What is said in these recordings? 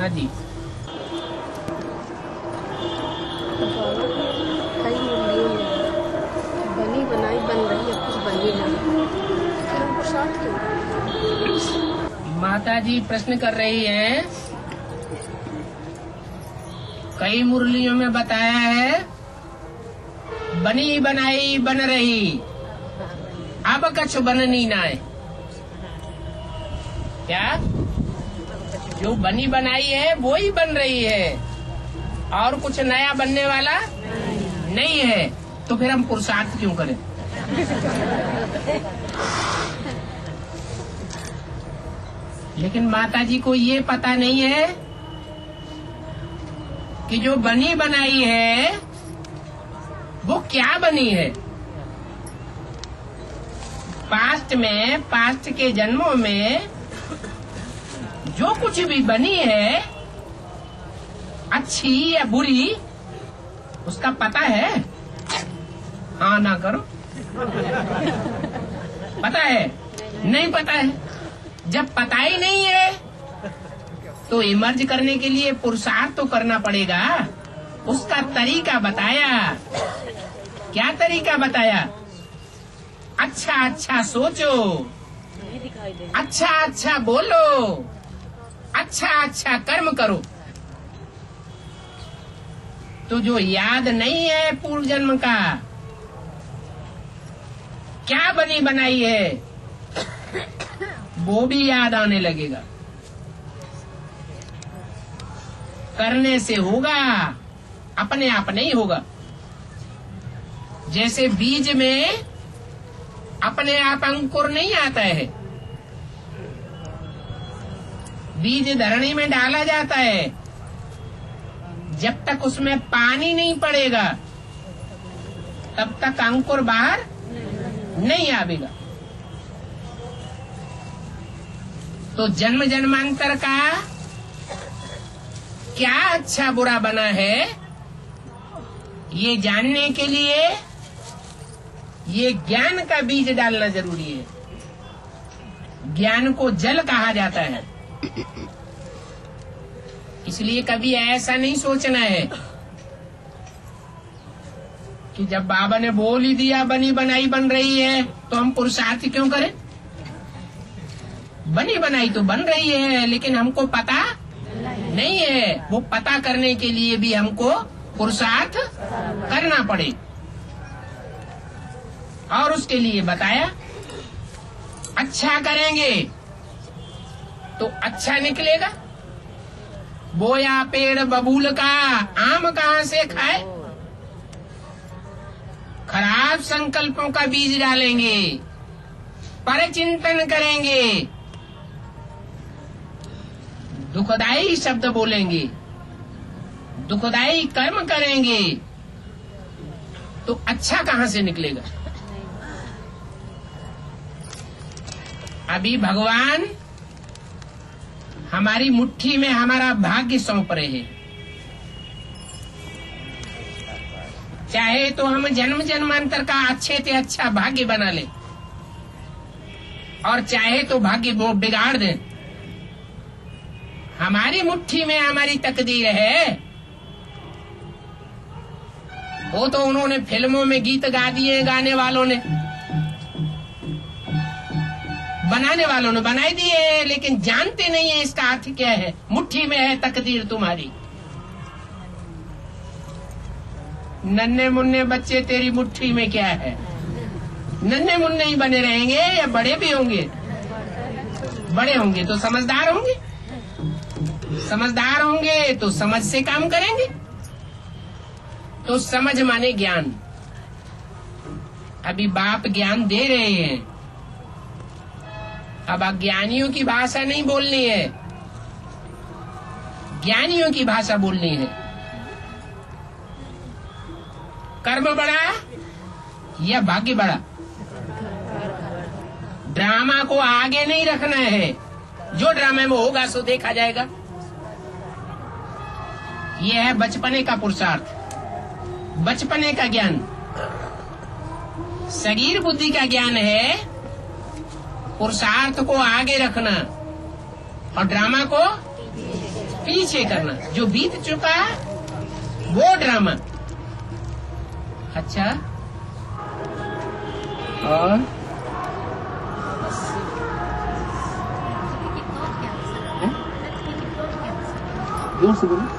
हाँ जी। कई मूर्तियों में बनी बनाई बन रही है, कुछ बनी नहीं, फिर हमको साथ क्यों? माता जी प्रश्न कर रही हैं, कई मुरलियों में बताया है बनी बनाई बन रही, अब कछ बननी ना है। क्या जो बनी बनाई है वो ही बन रही है और कुछ नया बनने वाला नहीं है, तो फिर हम पुरुषार्थ क्यों करें? लेकिन माता जी को ये पता नहीं है कि जो बनी बनाई है वो क्या बनी है। पास्ट के जन्मों में जो कुछ भी बनी है, अच्छी या बुरी, उसका पता है? हाँ ना करो। पता है? नहीं पता है। जब पता ही नहीं है तो इमर्ज करने के लिए पुरुषार्थ तो करना पड़ेगा। उसका तरीका बताया। क्या तरीका बताया? अच्छा अच्छा सोचो, अच्छा अच्छा बोलो, अच्छा अच्छा कर्म करो। तो जो याद नहीं है पूर्व जन्म का, क्या बनी बनाई है, वो भी याद आने लगेगा। करने से होगा, अपने आप नहीं होगा। जैसे बीज में अपने आप अंकुर नहीं आता है, बीज धरणी में डाला जाता है, जब तक उसमें पानी नहीं पड़ेगा तब तक अंकुर बाहर नहीं आवेगा। तो जन्म जन्मांतर का क्या अच्छा बुरा बना है, ये जानने के लिए ये ज्ञान का बीज डालना जरूरी है। ज्ञान को जल कहा जाता है। इसलिए कभी ऐसा नहीं सोचना है कि जब बाबा ने बोल ही दिया बनी बनाई बन रही है तो हम पुरुषार्थ क्यों करें। बनी बनाई तो बन रही है, लेकिन हमको पता नहीं है। वो पता करने के लिए भी हमको पुरुषार्थ करना पड़े। और उसके लिए बताया, अच्छा करेंगे तो अच्छा निकलेगा। बोया पेड़ बबूल का, आम कहाँ से खाए। खराब संकल्पों का बीज डालेंगे, पर चिंतन करेंगे, दुखदाई शब्द बोलेंगे, दुखदाई कर्म करेंगे, तो अच्छा कहाँ से निकलेगा। अभी भगवान हमारी मुट्ठी में हमारा भाग्य सौंप रहे हैं। चाहे तो हम जन्म जन्मांतर का अच्छे से अच्छा भाग्य बना ले, और चाहे तो भाग्य वो बिगाड़ दें। हमारी मुट्ठी में हमारी तकदीर है। वो तो उन्होंने फिल्मों में गीत गा दिए, गाने वालों ने, बनाने वालों ने बनाई दिए, लेकिन जानते नहीं है इसका अर्थ क्या है। मुट्ठी में है तकदीर तुम्हारी। नन्हे मुन्ने बच्चे तेरी मुट्ठी में क्या है। नन्हे मुन्ने ही बने रहेंगे या बड़े भी होंगे। बड़े होंगे तो समझदार होंगे, समझदार होंगे तो समझ से काम करेंगे। तो समझ माने ज्ञान। अभी बाप ज्ञान दे रहे हैं, अब अज्ञानियों की भाषा नहीं बोलनी है, ज्ञानियों की भाषा बोलनी है। कर्म बड़ा या भाग्य बड़ा। ड्रामा को आगे नहीं रखना है, जो ड्रामे में होगा सो देखा जाएगा। यह है बचपने का पुरुषार्थ, बचपने का ज्ञान। शरीर बुद्धि का ज्ञान है पुरुषार्थ को आगे रखना और ड्रामा को पीछे करना, जो बीत चुका वो ड्रामा। अच्छा, और जोर से बोलो।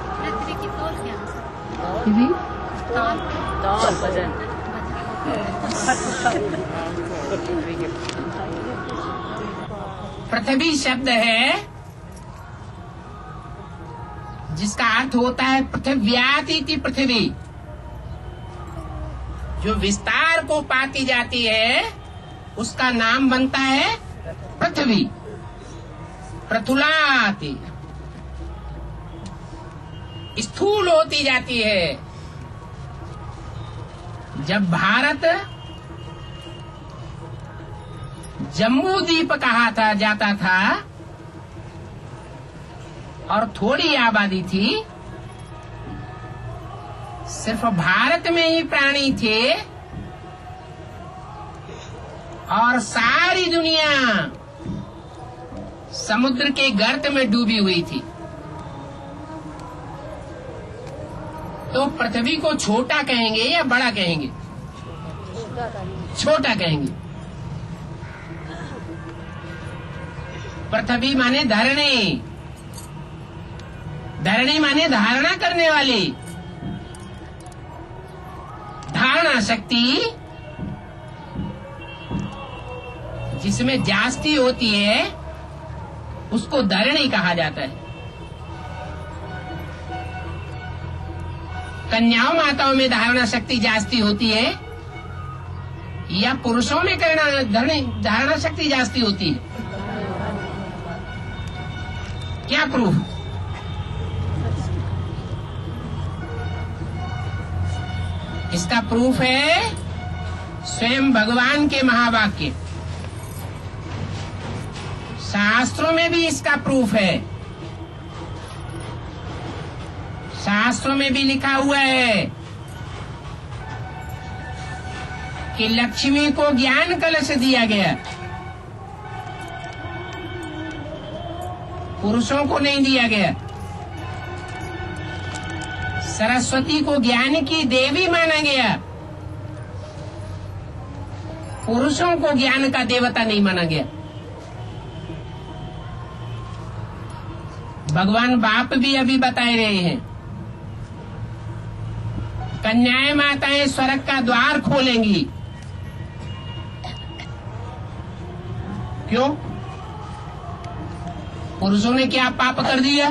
पृथ्वी शब्द है जिसका अर्थ होता है पृथिव्याति पृथ्वी, जो विस्तार को पाती जाती है उसका नाम बनता है पृथ्वी। प्रथुलाति, स्थूल होती जाती है। जब भारत जम्बू द्वीप कहा जाता था और थोड़ी आबादी थी, सिर्फ भारत में ही प्राणी थे और सारी दुनिया समुद्र के गर्त में डूबी हुई थी, तो पृथ्वी को छोटा कहेंगे या बड़ा कहेंगे? छोटा कहेंगे। पृथ्वी माने धरणी, धरणी माने धारणा करने वाली। धारणा शक्ति जिसमें जास्ती होती है उसको धरणी कहा जाता है। कन्याओं माताओं में धारणा शक्ति जास्ती होती है या पुरुषों में धारणा शक्ति जास्ती होती है? क्या प्रूफ? इसका प्रूफ है स्वयं भगवान के महावाक्य। शास्त्रों में भी इसका प्रूफ है। शास्त्रों में भी लिखा हुआ है कि लक्ष्मी को ज्ञान कलश दिया गया, पुरुषों को नहीं दिया गया। सरस्वती को ज्ञान की देवी माना गया, पुरुषों को ज्ञान का देवता नहीं माना गया। भगवान बाप भी अभी बताए रहे हैं, कन्याएं माताएं स्वर्ग का द्वार खोलेंगी। क्यों? पुरुषों ने क्या पाप कर दिया?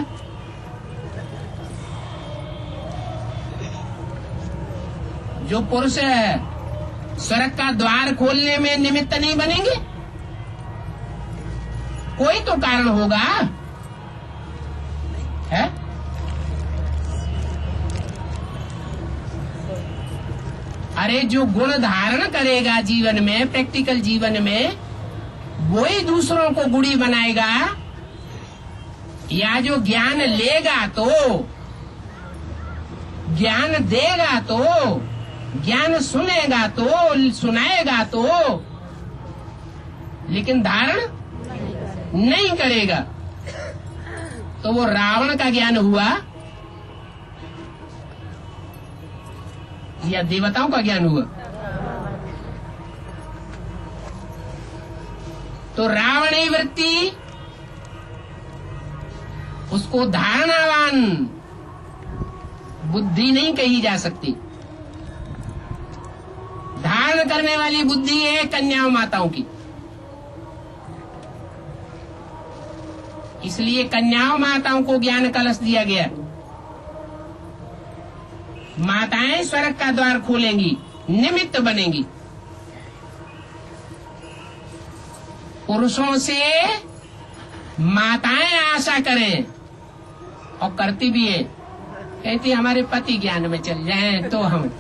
जो पुरुष है स्वर्ग का द्वार खोलने में निमित्त नहीं बनेंगे? कोई तो कारण होगा, है? अरे जो गुण धारण करेगा जीवन में, प्रैक्टिकल जीवन में, वो ही दूसरों को गुणी बनाएगा। या जो ज्ञान लेगा तो, ज्ञान देगा तो, ज्ञान सुनेगा तो, सुनाएगा तो, लेकिन धारण नहीं करेगा तो वो रावण का ज्ञान हुआ या देवताओं का ज्ञान हुआ? तो रावणी वृत्ति, उसको धारणावान बुद्धि नहीं कही जा सकती। धारण करने वाली बुद्धि है कन्याओं माताओं की। इसलिए कन्याओं माताओं को ज्ञान कलश दिया गया। माताएं स्वर्ग का द्वार खोलेंगी, निमित्त बनेंगी। पुरुषों से माताएं आशा करें और करती भी है, कहती हमारे पति ज्ञान में चल जाएं तो हम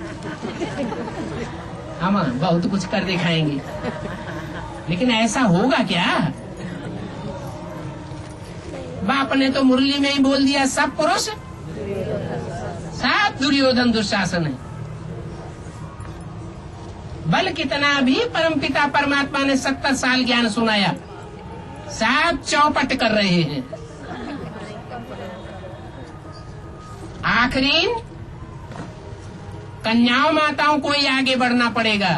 बहुत कुछ कर दिखाएंगे। लेकिन ऐसा होगा क्या? बाप ने तो मुरली में ही बोल दिया, सब पुरुष सब दुर्योधन दुशासन है। बल कितना भी परमपिता परमात्मा ने 70 साल ज्ञान सुनाया, सब चौपट कर रहे हैं। आखिरीन कन्याओं माताओं को ही आगे बढ़ना पड़ेगा।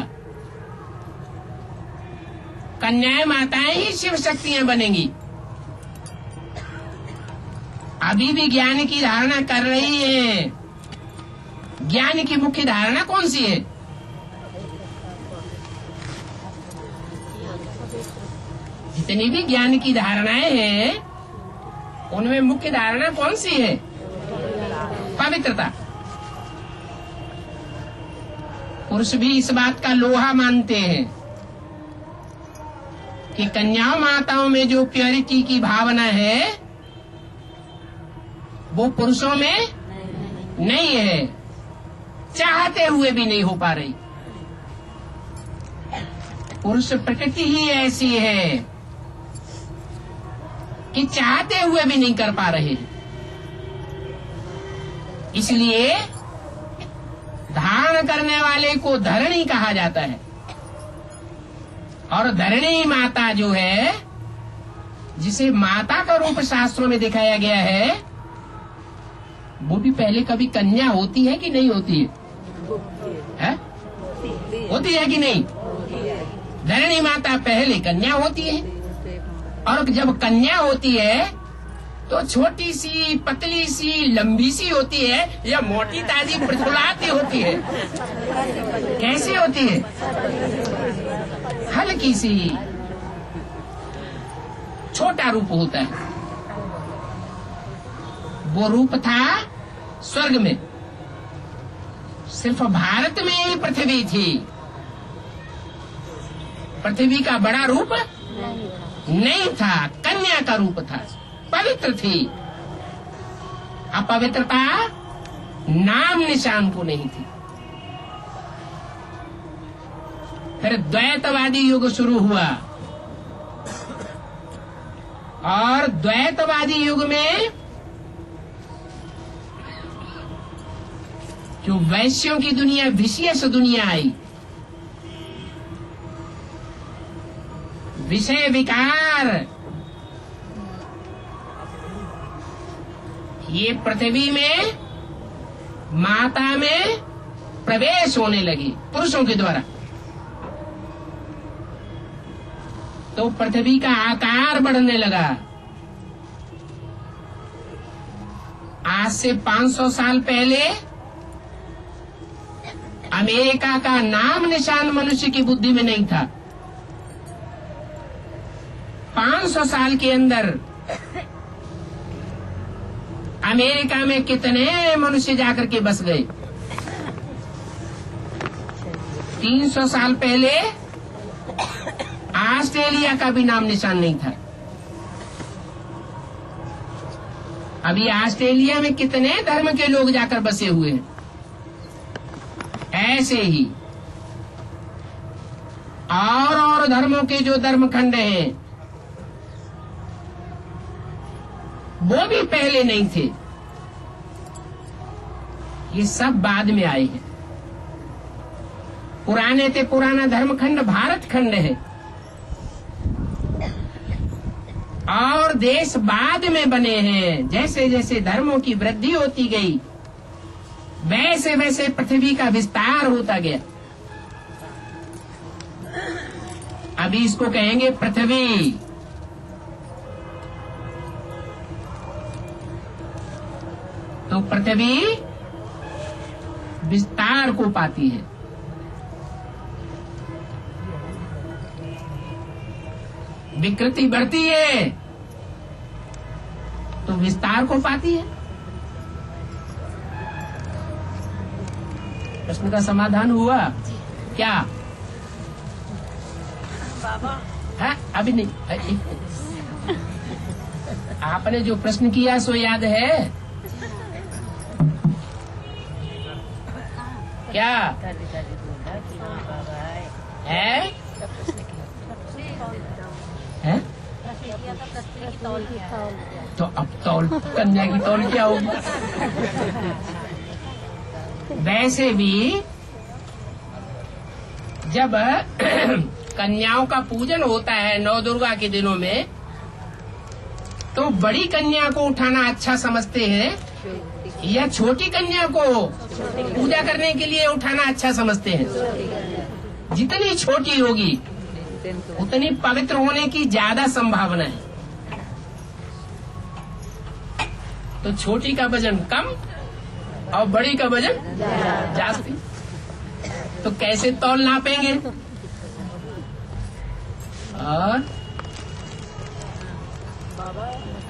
कन्याएं माताएं ही शिव शक्तियां बनेंगी। अभी भी ज्ञान की धारणा कर रही है। ज्ञान की मुख्य धारणा कौन सी है? जितनी भी ज्ञान की धारणाएं हैं उनमें मुख्य धारणा कौन सी है? पवित्रता। पुरुष भी इस बात का लोहा मानते हैं कि कन्या माताओं में जो प्योरिटी की भावना है वो पुरुषों में नहीं है, चाहते हुए भी नहीं हो पा रही। पुरुष प्रकृति ही ऐसी है कि चाहते हुए भी नहीं कर पा रहे। इसलिए धारण करने वाले को धरणी कहा जाता है। और धरणी माता जो है, जिसे माता का रूप शास्त्रों में दिखाया गया है, वो भी पहले कभी कन्या होती है कि नहीं होती है? होती है कि नहीं? धरणी माता पहले कन्या होती है, और जब कन्या होती है तो छोटी सी, पतली सी, लंबी सी होती है या मोटी ताजी प्रफुल्लाती होती है? कैसी होती है? हल्की सी, छोटा रूप होता है। वो रूप था स्वर्ग में, सिर्फ भारत में ही पृथ्वी थी। पृथ्वी का बड़ा रूप नहीं था, कन्या का रूप था, पवित्र थी। अपवित्रता नाम निशान को नहीं थी। फिर द्वैतवादी युग शुरू हुआ, और द्वैतवादी युग में जो वैश्यों की दुनिया, विशेष दुनिया आई, विषय विकार, ये पृथ्वी में माता में प्रवेश होने लगी पुरुषों के द्वारा। तो पृथ्वी का आकार बढ़ने लगा। आज से 500 साल पहले अमेरिका का नाम निशान मनुष्य की बुद्धि में नहीं था। 500 साल के अंदर अमेरिका में कितने मनुष्य जाकर के बस गए। 300 साल पहले ऑस्ट्रेलिया का भी नाम निशान नहीं था। अभी ऑस्ट्रेलिया में कितने धर्म के लोग जाकर बसे हुए हैं। ऐसे ही और धर्मों के जो धर्मखंड हैं वो भी पहले नहीं थे, ये सब बाद में आए हैं। पुराने थे, पुराना धर्मखंड भारत खंड है, और देश बाद में बने हैं। जैसे जैसे धर्मों की वृद्धि होती गई वैसे वैसे पृथ्वी का विस्तार होता गया। अभी इसको कहेंगे पृथ्वी। तो पृथ्वी विस्तार को पाती है। विकृति बढ़ती है तो विस्तार को पाती है। प्रश्न का समाधान हुआ क्या? बाबा है? अभी नहीं। आपने जो प्रश्न किया सो याद है क्या? है? है? तो अब तौल, कन्या की तौल क्या होगी? वैसे भी जब कन्याओं का पूजन होता है नौ दुर्गा के दिनों में, तो बड़ी कन्या को उठाना अच्छा समझते हैं या छोटी कन्या को पूजा करने के लिए उठाना अच्छा समझते हैं? जितनी छोटी होगी उतनी पवित्र होने की ज्यादा संभावना है। तो छोटी का वजन कम और बड़ी का वजन जास्ती। तो कैसे तौल नापेंगे? और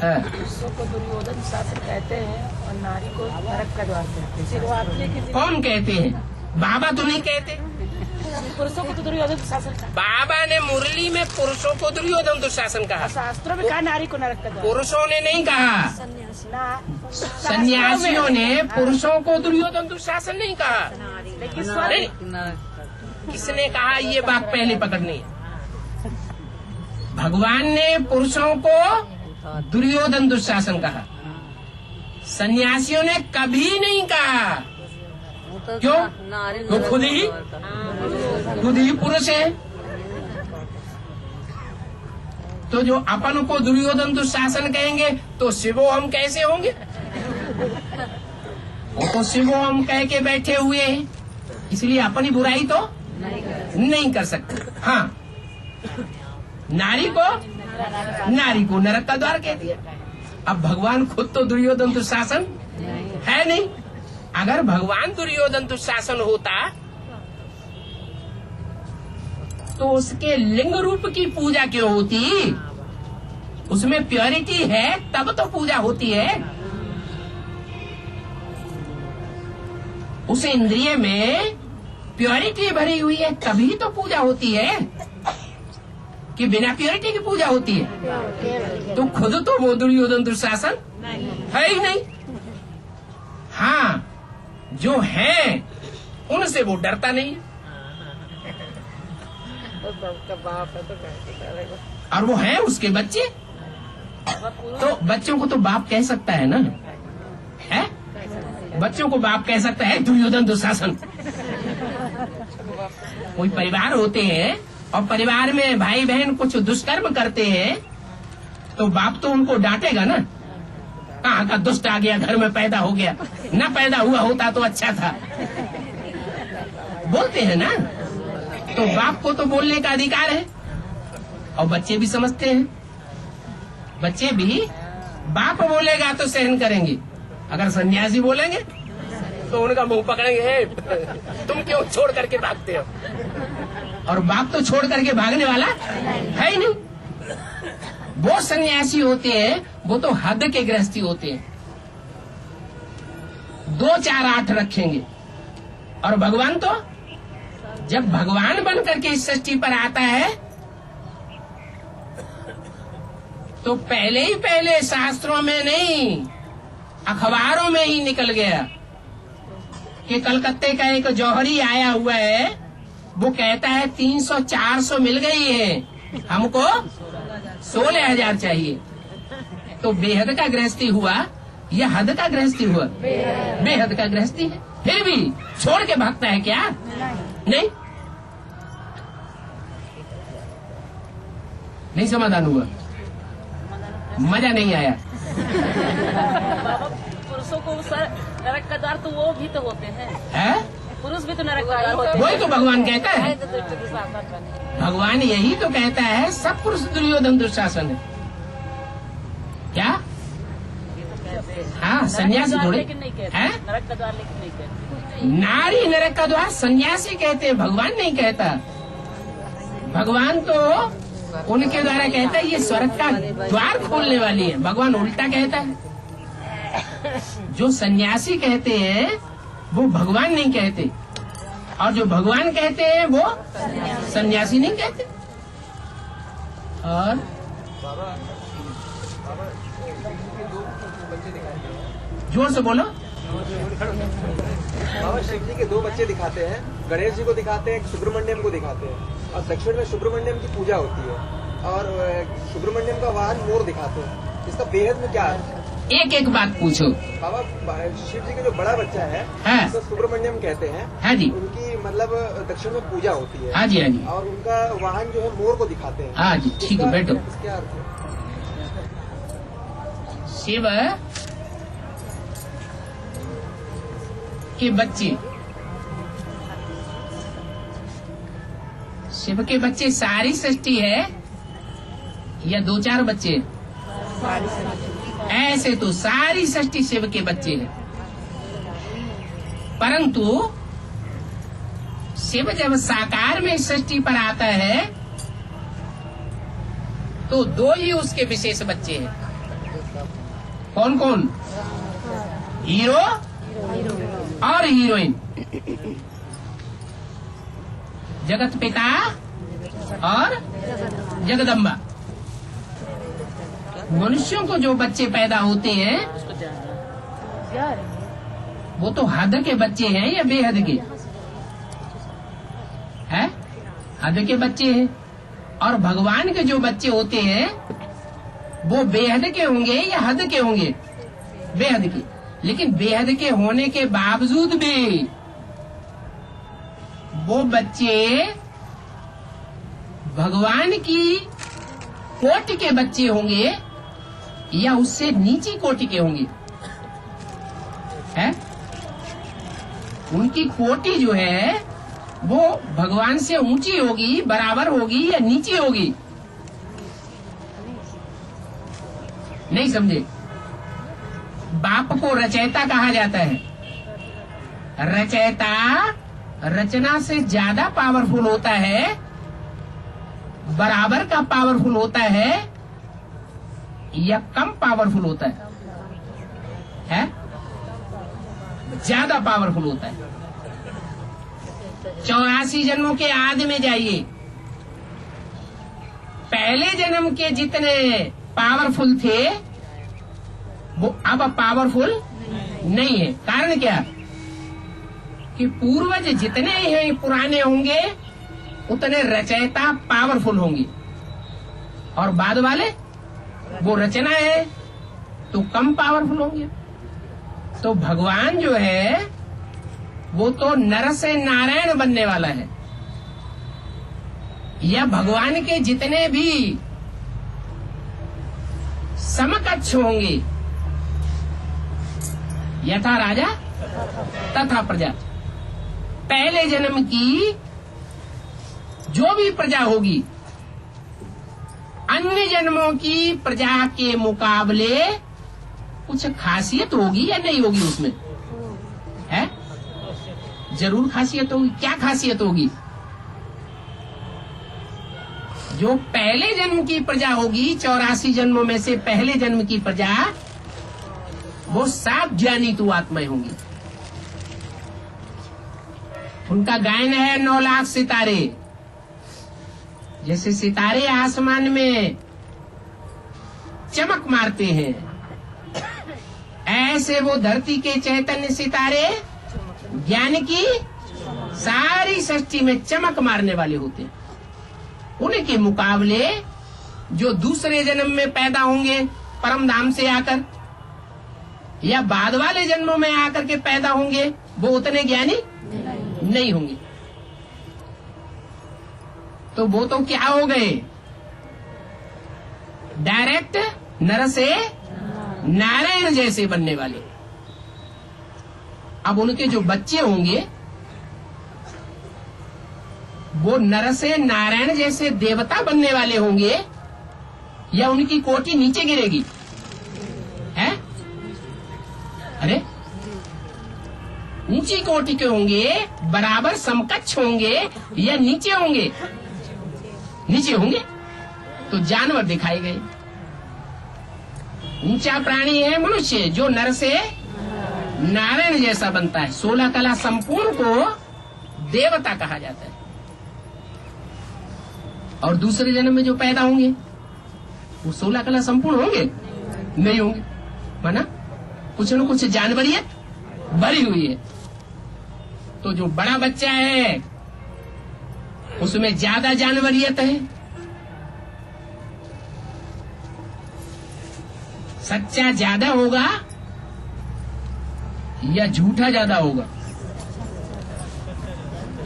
पुरुषों को दुर्योधन शासन कहते हैं और नारी को नरक का द्वार कहते हैं। कौन कहते हैं? बाबा तो नहीं कहते। पुरुषों को तो दुर्योधन शासन कहा। बाबा ने मुरली में पुरुषों को दुर्योधन दुशासन कहा। शास्त्रों में कहा नारी को नरक का द्वार। पुरुषों ने नहीं कहा। सन्यासियों ने पुरुषों को दुर्योधन दुशासन नहीं कहा। लेकिन किसने कहा? ये बात पहले पकड़नी है। भगवान ने पुरुषों को दुर्योधन दुशासन कहा, सन्यासियों ने कभी नहीं कहा। क्यों? तो खुद ही पुरुष है। तो जो अपन को दुर्योधन दुशासन कहेंगे तो शिवो हम कैसे होंगे? वो तो शिवो हम कह के बैठे हुए हैं, इसलिए अपनी बुराई तो नहीं कर सकते। हाँ, नारी को नरक का द्वार कह दिया। अब भगवान खुद तो दुर्योधन दुशासन है नहीं। अगर भगवान दुर्योधन दुशासन होता तो उसके लिंग रूप की पूजा क्यों होती? उसमें प्योरिटी है तब तो पूजा होती है। उस इंद्रिय में प्योरिटी भरी हुई है तभी तो पूजा होती है, कि बिना प्योरिटी की पूजा होती है? तो खुद तो वो दुर्योधन दुशासन है ही नहीं। हाँ, जो है उनसे वो डरता नहीं है। और वो है उसके बच्चे, तो बच्चों को तो बाप कह सकता है ना? है? बच्चों को बाप कह सकता है दुर्योधन दुशासन। कोई परिवार होते हैं और परिवार में भाई बहन कुछ दुष्कर्म करते हैं तो बाप तो उनको डांटेगा ना। कहाँ का दुष्ट आ गया, घर में पैदा हो गया, ना पैदा हुआ होता तो अच्छा था, बोलते हैं ना। तो बाप को तो बोलने का अधिकार है। और बच्चे भी समझते हैं, बच्चे भी बाप बोलेगा तो सहन करेंगे, अगर सन्यासी बोलेंगे तो उनका मुंह पकड़ेंगे, हे तुम क्यों छोड़ करके भागते हो? और बाप तो छोड़ करके भागने वाला है ही नहीं। वो सन्यासी होते हैं, वो तो हद के गृहस्थी होते हैं, 2 4 8 रखेंगे। और भगवान तो जब भगवान बन करके इस सृष्टि पर आता है तो पहले शास्त्रों में नहीं, अखबारों में ही निकल गया कि कलकत्ते का एक जौहरी आया हुआ है, वो कहता है 300-400 मिल गई है, हमको 16,000 चाहिए। तो बेहद का गृहस्थी हुआ या हद का गृहस्थी हुआ? बेहद का गृहस्थी है। फिर भी छोड़ के भागता है क्या? नहीं समाधान हुआ, मजा नहीं आया। पुरुषों को नरक का द्वार तो वो भी तो होते हैं, पुरुष भी तो नरक का द्वार होते हैं। वही तो भगवान कहता है। भगवान यही तो कहता है सब पुरुष दुर्योधन दुशासन है। क्या? हाँ, सन्यासी थोड़े है। नरक का द्वार लेकिन नहीं कहते। नारी नरक का द्वार सन्यासी कहते हैं, भगवान नहीं कहता। भगवान तो उनके द्वारा कहता है ये स्वर्ग का द्वार खोलने वाली है, भगवान उल्टा कहता है। जो सन्यासी कहते हैं वो भगवान नहीं कहते, और जो भगवान कहते हैं वो सन्यासी नहीं कहते। और जोर से बोलो। बाबा शिव जी के 2 बच्चे दिखाते हैं, गणेश जी को दिखाते हैं, सुब्रमण्यम को दिखाते हैं, और दक्षिण में सुब्रमण्यम की पूजा होती है, और सुब्रमण्यम का वाहन मोर दिखाते हैं। इसका बेहद में क्या है? एक बात पूछो बाबा। शिव जी का जो बड़ा बच्चा है, उसको सुब्रमण्यम कहते हैं। हाँ जी। उनकी मतलब दक्षिण में पूजा होती है। हाँ जी, हाँ जी। और उनका वाहन जो है मोर को दिखाते हैं। हाँ जी, ठीक है, बैठो। क्या अर्थ है? शिव के बच्चे, शिव के बच्चे सारी सृष्टि है या 2-4 बच्चे? ऐसे तो सारी सृष्टि शिव के बच्चे हैं, परंतु शिव जब साकार में सृष्टि पर आता है तो 2 ही उसके विशेष बच्चे हैं। कौन कौन? हीरो और हीरोइन, जगत पिता और जगदम्बा। मनुष्यों को जो बच्चे पैदा होते हैं वो तो हद के बच्चे हैं या बेहद के? है हद के बच्चे हैं। और भगवान के जो बच्चे होते हैं वो बेहद के होंगे या हद के होंगे? बेहद के। लेकिन बेहद के होने के बावजूद भी वो बच्चे भगवान की कोटि के बच्चे होंगे या उससे नीची कोटि के होंगे? है उनकी कोटि जो है वो भगवान से ऊंची होगी, बराबर होगी या नीची होगी? नहीं समझे? बाप को रचयिता कहा जाता है। रचयिता रचना से ज्यादा पावरफुल होता है, बराबर का पावरफुल होता है या कम पावरफुल होता है? ज्यादा पावरफुल होता है। 84 जन्मों के आदि में जाइए, पहले जन्म के जितने पावरफुल थे वो अब पावरफुल नहीं है। कारण क्या? कि पूर्वज जितने हैं पुराने होंगे उतने रचयिता पावरफुल होंगे, और बाद वाले वो रचना है तो कम पावरफुल होंगे। तो भगवान जो है वो तो नर से नारायण बनने वाला है, या भगवान के जितने भी समकक्ष होंगे, यथा राजा तथा प्रजा, पहले जन्म की जो भी प्रजा होगी अन्य जन्मों की प्रजा के मुकाबले कुछ खासियत होगी या नहीं होगी? उसमें है जरूर खासियत होगी। क्या खासियत होगी? जो पहले जन्म की प्रजा होगी, 84 जन्मों में से पहले जन्म की प्रजा, वो सात ज्ञानी तू आत्माएं होंगी। उनका गायन है 9 लाख सितारे। जैसे सितारे आसमान में चमक मारते हैं, ऐसे वो धरती के चैतन्य सितारे ज्ञान की सारी सृष्टि में चमक मारने वाले होते हैं। उनके मुकाबले जो दूसरे जन्म में पैदा होंगे परम धाम से आकर, या बाद वाले जन्मों में आकर के पैदा होंगे, वो उतने ज्ञानी नहीं होंगे। तो वो तो क्या हो गए? डायरेक्ट नर से नारायण जैसे बनने वाले। अब उनके जो बच्चे होंगे वो नर से नारायण जैसे देवता बनने वाले होंगे, या उनकी कोटि नीचे गिरेगी? है? अरे ऊंची कोटि के होंगे, बराबर समकक्ष होंगे, या नीचे होंगे? नीचे होंगे। तो जानवर दिखाए गए। ऊंचा प्राणी है मनुष्य, जो नर से नारायण जैसा बनता है। 16 कला संपूर्ण को देवता कहा जाता है। और दूसरे जन्म में जो पैदा होंगे वो 16 कला संपूर्ण होंगे? नहीं होंगे। माना कुछ न कुछ जानवरियत भरी हुई है। तो जो बड़ा बच्चा है उसमें ज्यादा जानवरियत है। सच्चा ज्यादा होगा या झूठा ज्यादा होगा?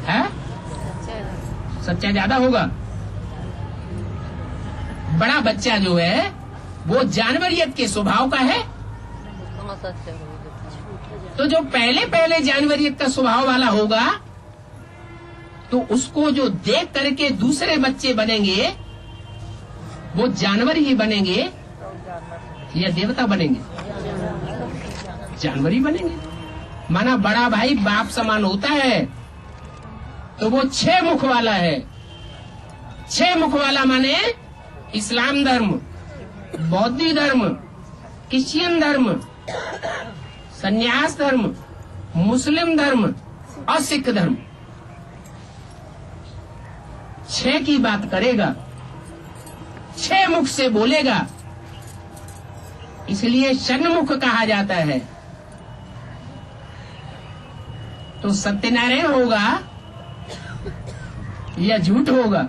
है? सच्चा ज्यादा होगा। बड़ा बच्चा जो है वो जानवरियत के स्वभाव का है, तो जो पहले पहले जानवरियत का स्वभाव वाला होगा तो उसको जो देख करके दूसरे बच्चे बनेंगे वो जानवर ही बनेंगे या देवता बनेंगे? जानवर ही बनेंगे। माना बड़ा भाई बाप समान होता है तो वो 6 मुख वाला है। 6 मुख वाला माने इस्लाम धर्म, बौद्ध धर्म, क्रिश्चियन धर्म, संन्यास धर्म, मुस्लिम धर्म और सिख धर्म। 6 की बात करेगा, 6 मुख से बोलेगा, इसलिए षण्मुख कहा जाता है। तो सत्यनारायण होगा या झूठ होगा?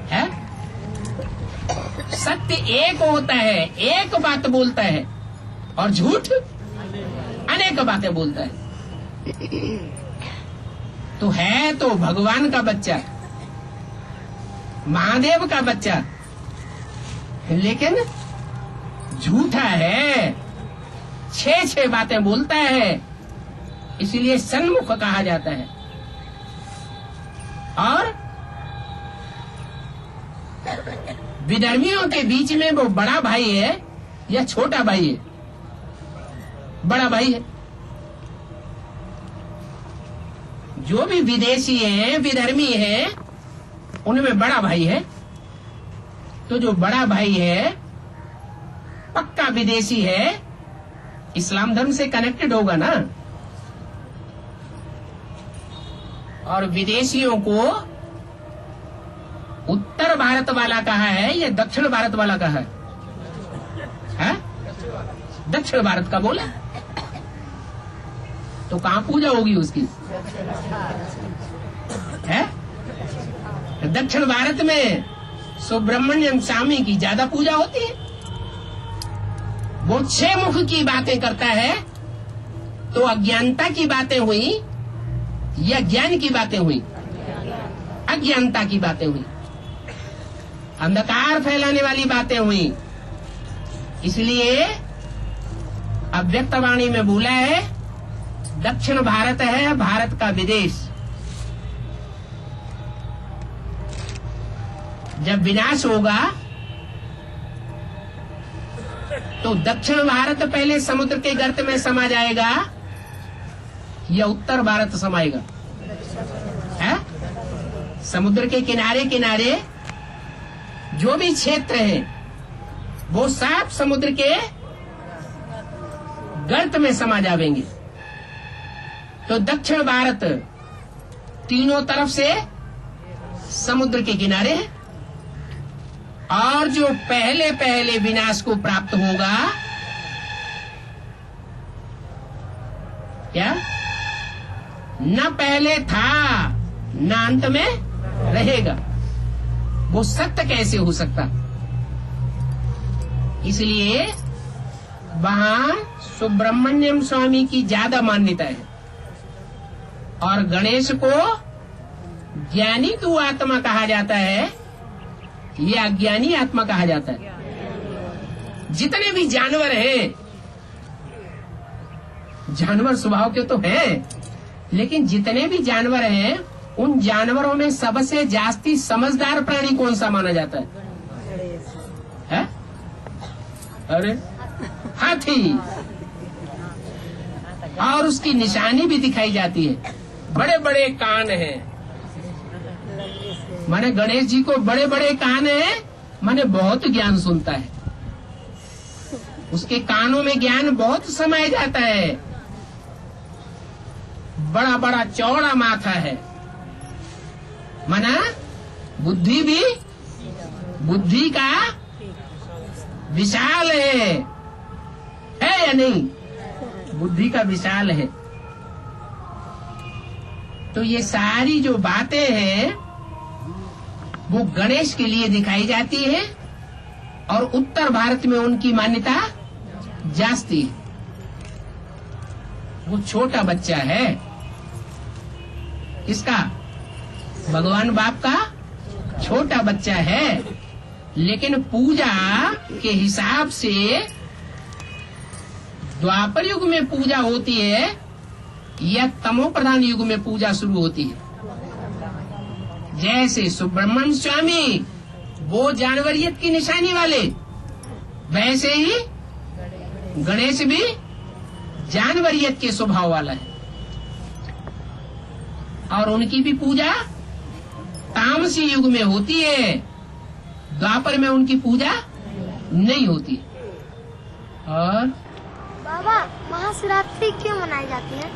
है? सत्य एक होता है, एक बात बोलता है, और झूठ अनेक बातें बोलता है। तो है तो भगवान का बच्चा, महादेव का बच्चा, लेकिन झूठा है, 6 बातें बोलता है, इसलिए सन्मुख कहा जाता है। और विधर्मियों के बीच में वो बड़ा भाई है या छोटा भाई है? बड़ा भाई है। जो भी विदेशी हैं, विधर्मी हैं, उनमें बड़ा भाई है। तो जो बड़ा भाई है पक्का विदेशी है, इस्लाम धर्म से कनेक्टेड होगा ना। और विदेशियों को उत्तर भारत वाला कहा है या दक्षिण भारत वाला कहा है? दक्षिण भारत का बोला। तो कहाँ पूजा होगी उसकी? है दक्षिण भारत में सुब्रमण्यम स्वामी की ज्यादा पूजा होती है। वो 6 मुख की बातें करता है। तो अज्ञानता की बातें हुई या ज्ञान की बातें हुई? अज्ञानता की बातें हुई, अंधकार फैलाने वाली बातें हुई। इसलिए अव्यक्तवाणी में बोला है दक्षिण भारत है भारत का विदेश। जब विनाश होगा तो दक्षिण भारत पहले समुद्र के गर्त में समा जाएगा या उत्तर भारत समाएगा? है? समुद्र के किनारे किनारे जो भी क्षेत्र है वो सब समुद्र के गर्त में समा जाएंगे। तो दक्षिण भारत तीनों तरफ से समुद्र के किनारे है। और जो पहले पहले विनाश को प्राप्त होगा क्या? न पहले था न अंत में रहेगा। वो सत्य कैसे हो सकता? इसलिए वहां सुब्रमण्यम स्वामी की ज्यादा मान्यता है। और गणेश को ज्ञानी तू आत्मा कहा जाता है या अज्ञानी आत्मा कहा जाता है? जितने भी जानवर हैं, जानवर स्वभाव के तो हैं, लेकिन जितने भी जानवर हैं उन जानवरों में सबसे जास्ती समझदार प्राणी कौन सा माना जाता है? अरे हाथी। और उसकी निशानी भी दिखाई जाती है, बड़े बड़े कान हैं। माने गणेश जी को बड़े बड़े कान हैं, माने बहुत ज्ञान सुनता है। उसके कानों में ज्ञान बहुत समाया जाता है। बड़ा बड़ा चौड़ा माथा है, माना बुद्धि भी बुद्धि का विशाल है या नहीं? बुद्धि का विशाल है। तो ये सारी जो बातें हैं वो गणेश के लिए दिखाई जाती है। और उत्तर भारत में उनकी मान्यता जास्ती है। वो छोटा बच्चा है, इसका भगवान बाप का छोटा बच्चा है, लेकिन पूजा के हिसाब से द्वापर युग में पूजा होती है या तमो प्रधान युग में पूजा शुरू होती है? जैसे सुब्रह्मण्य स्वामी वो जानवरियत की निशानी वाले, वैसे ही गणेश भी जानवरियत के स्वभाव वाला है, और उनकी भी पूजा तामसी युग में होती है, द्वापर में उनकी पूजा नहीं होती। और बाबा महाशिवरात्रि क्यों मनाई जाती है?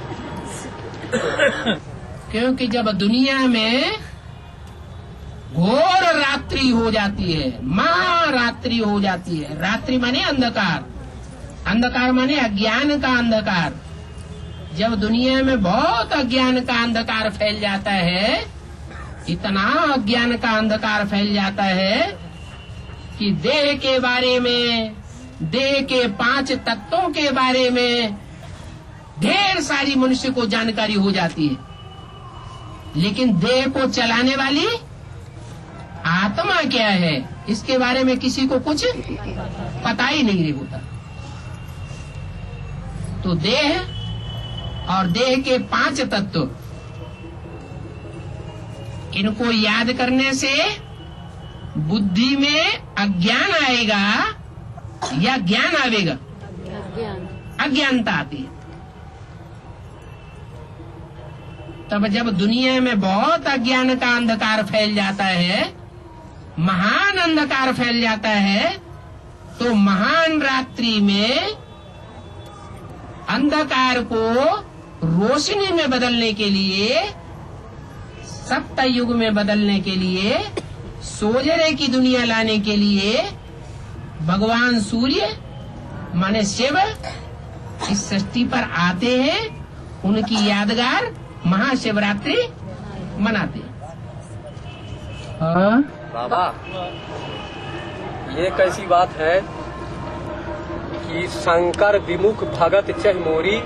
क्योंकि जब दुनिया में घोर रात्रि हो जाती है, महारात्रि हो जाती है, रात्रि माने अंधकार, अंधकार माने अज्ञान का अंधकार। जब दुनिया में बहुत अज्ञान का अंधकार फैल जाता है, इतना अज्ञान का अंधकार फैल जाता है कि देह के बारे में, देह के 5 तत्वों के बारे में ढेर सारी मनुष्य को जानकारी हो जाती है, लेकिन देह को चलाने वाली आत्मा क्या है इसके बारे में किसी को कुछ पता ही नहीं होता। तो देह और देह के 5 तत्व, इनको याद करने से बुद्धि में अज्ञान आएगा या ज्ञान आवेगा? अज्ञानता आती है। तब जब दुनिया में बहुत अज्ञान का अंधकार फैल जाता है, महान अंधकार फैल जाता है, तो महान रात्रि में अंधकार को रोशनी में बदलने के लिए, सप्तयुग में बदलने के लिए, सोजरे की दुनिया लाने के लिए भगवान सूर्य माने शिव इस सृष्टि पर आते हैं, उनकी यादगार महाशिवरात्रि मनाते हैं। बाबा ये कैसी बात है कि शंकर विमुख भगत चह मोरी,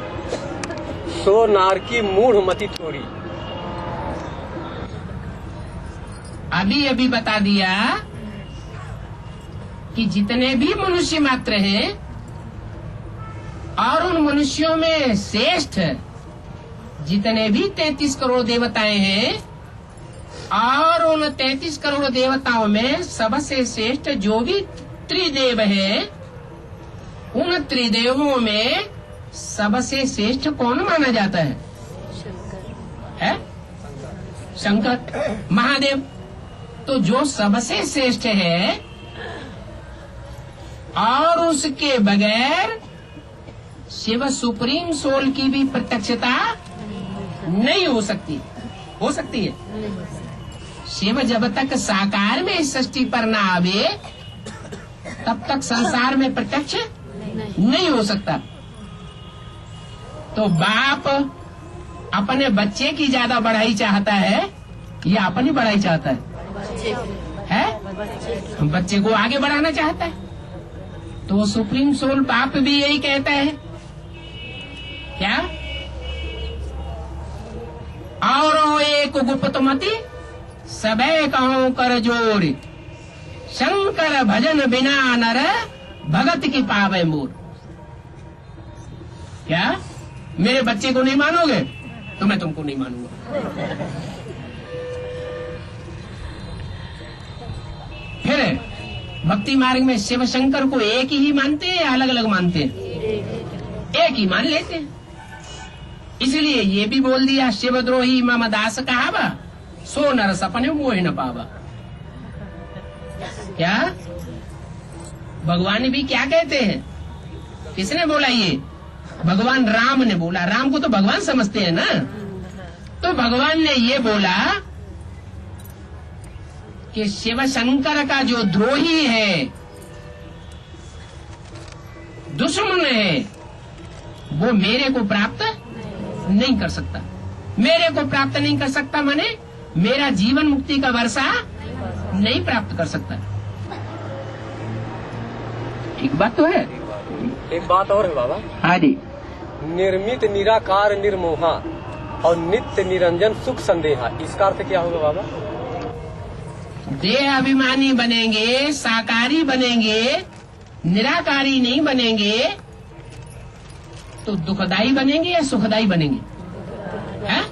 सो नार की मूढ़ मति थोड़ी। अभी बता दिया कि जितने भी मनुष्य मात्र हैं और उन मनुष्यों में श्रेष्ठ जितने भी 33 करोड़ देवताएं हैं, और उन 33 करोड़ देवताओं में सबसे श्रेष्ठ जो भी त्रिदेव है, उन त्रिदेवों में सबसे श्रेष्ठ कौन माना जाता है? शंकर महादेव। तो जो सबसे श्रेष्ठ है और उसके बगैर शिव सुप्रीम सोल की भी प्रत्यक्षता नहीं हो सकती। हो सकती है? शिव जब तक साकार में इस सृष्टि पर न आवे तब तक संसार में प्रत्यक्ष नहीं हो सकता। तो बाप अपने बच्चे की ज्यादा बढ़ाई चाहता है या अपनी बढ़ाई चाहता है? बच्चे को आगे बढ़ाना चाहता है। तो सुप्रीम सोल बाप भी यही कहता है क्या? और एक गुप्त मति सबे कहो कर जोड़, शंकर भजन बिना नर भगत की पावे मोर। क्या मेरे बच्चे को नहीं मानोगे तो मैं तुमको नहीं मानूंगा। फिर भक्ति मार्ग में शिव शंकर को एक ही मानते हैं या अलग अलग मानते हैं? एक ही मान लेते हैं। इसलिए ये भी बोल दिया, शिवद्रोही मम दास कहावा, सो नर सपने मोह न पावा। क्या भगवान भी क्या कहते हैं? किसने बोला ये? भगवान राम ने बोला। राम को तो भगवान समझते हैं ना। तो भगवान ने ये बोला कि शिव शंकर का जो द्रोही है, दुश्मन है, वो मेरे को प्राप्त नहीं कर सकता। मेरे को प्राप्त नहीं कर सकता माने मेरा जीवन मुक्ति का वर्षा नहीं प्राप्त कर सकता। एक बात तो है। एक बात और है बाबा। हाँ जी। निर्मित निराकार निर्मोहा और नित्य निरंजन सुख संदेहा, इसका अर्थ क्या होगा बाबा? देह अभिमानी बनेंगे, साकारी बनेंगे, निराकारी नहीं बनेंगे तो दुखदाई बनेंगे या सुखदाई बनेंगे? हैं?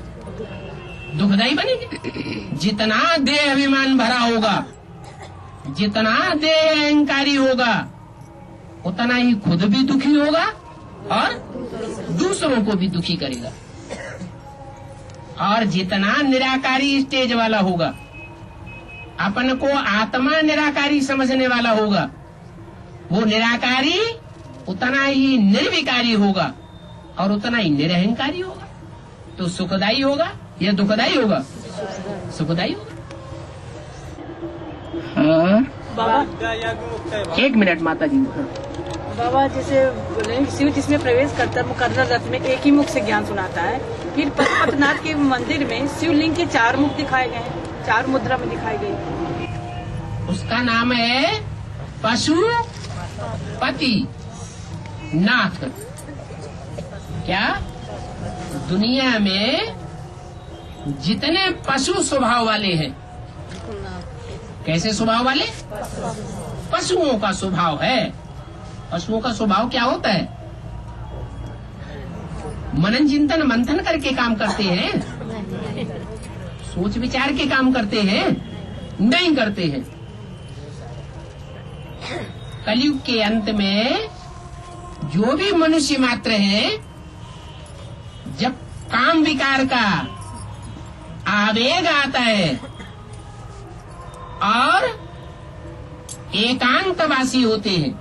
दुखदाई बनेंगे। जितना देह अभिमान भरा होगा, जितना देह अहंकारी होगा, उतना ही खुद भी दुखी होगा और दूसरों को भी दुखी करेगा। और जितना निराकारी स्टेज वाला होगा, अपन को आत्मा निराकारी समझने वाला होगा, वो निराकारी उतना ही निर्विकारी होगा और उतना ही निरहंकारी होगा। तो सुखदाई होगा या दुखदाई होगा? सुखदाई होगा। हाँ बाबा, एक मिनट माता जी। बाबा जैसे बोले शिव जिसमें प्रवेश करता है मुकर्रर रथ में एक ही मुख से ज्ञान सुनाता है। फिर पशुपतिनाथ के मंदिर में शिवलिंग के 4 मुख दिखाए गए हैं, 4 मुद्रा में दिखाई गई। उसका नाम है पशुपति नाथ। क्या दुनिया में जितने पशु स्वभाव वाले हैं, कैसे स्वभाव वाले? पशुओं का स्वभाव है। पशुओं का स्वभाव क्या होता है? मनन चिंतन मंथन करके काम करते हैं, सोच विचार के काम करते हैं, नहीं करते हैं। कलयुग के अंत में जो भी मनुष्य मात्र है, जब काम विकार का आवेग आता है और एकांतवासी होते हैं